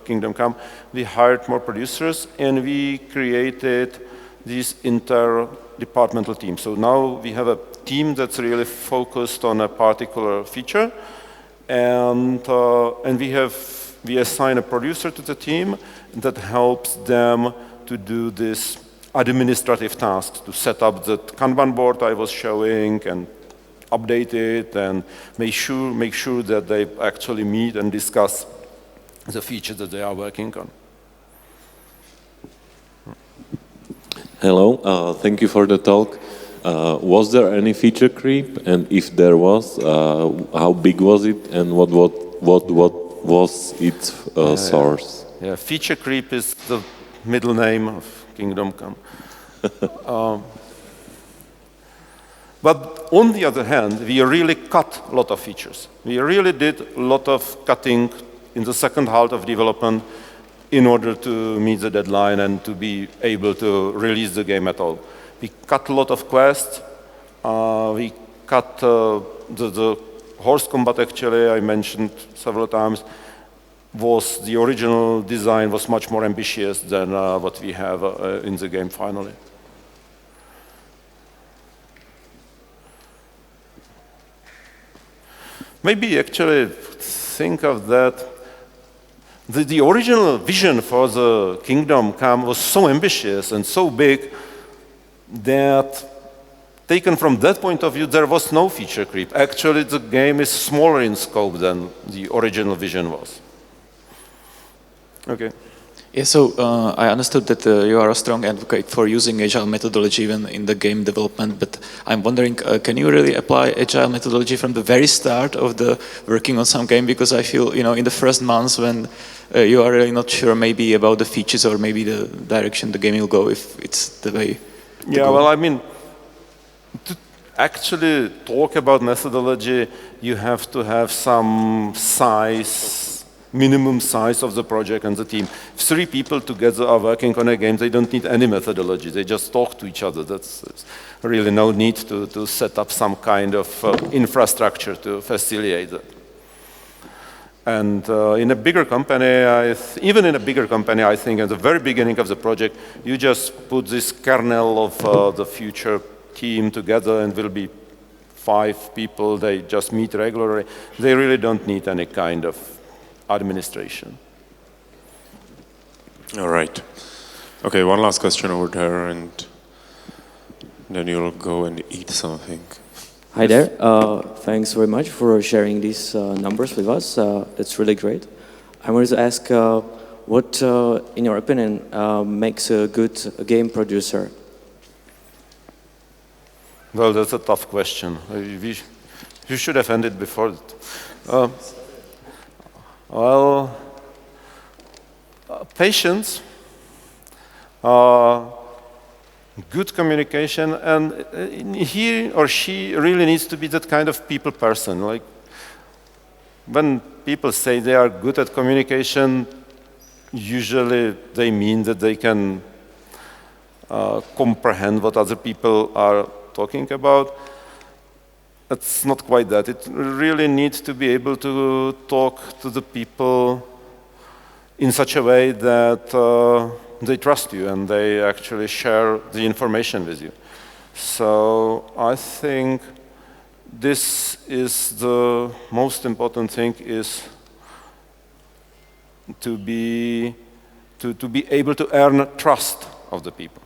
Kingdom Come, we hired more producers, and we created these interdepartmental teams. So now we have a team that's really focused on a particular feature, and we assign a producer to the team that helps them to do this administrative tasks to set up the Kanban board I was showing and update it and make sure that they actually meet and discuss the features that they are working on. Hello, thank you for the talk. Was there any feature creep, and if there was, how big was it, and what was its source? Yeah, feature creep is the middle name of Kingdom Come. But on the other hand, we really cut a lot of features. We really did a lot of cutting in the second half of development in order to meet the deadline and to be able to release the game at all. We cut a lot of quests. We cut the horse combat, actually, I mentioned several times, the original design was much more ambitious than what we have in the game finally. Maybe actually think of that. The original vision for the Kingdom Come was so ambitious and so big that, taken from that point of view, there was no feature creep. Actually, the game is smaller in scope than the original vision was. Okay. Yeah, so I understood that you are a strong advocate for using agile methodology even in the game development, but I'm wondering, can you really apply agile methodology from the very start of the working on some game? Because I feel, in the first months when you are really not sure maybe about the features or maybe the direction the game will go, if it's the way. Yeah, well, I mean, to actually talk about methodology, you have to have some minimum size of the project and the team. If 3 people together are working on a game, they don't need any methodology. They just talk to each other. There's really no need to set up some kind of infrastructure to facilitate that. And in a bigger company, even in a bigger company, I think at the very beginning of the project, you just put this kernel of the future team together and will be 5 people. They just meet regularly. They really don't need any kind of administration. All right. Okay, one last question over there, and then you'll go and eat something. Hi there. Thanks very much for sharing these numbers with us. It's really great. I wanted to ask what, in your opinion, makes a good game producer? Well, that's a tough question. You should have ended before that. Well, patience, good communication, and he or she really needs to be that kind of people person. Like, when people say they are good at communication, usually they mean that they can comprehend what other people are talking about. It's not quite that. It really needs to be able to talk to the people in such a way that they trust you and they actually share the information with you. So I think this is the most important thing, is to be able to earn trust of the people.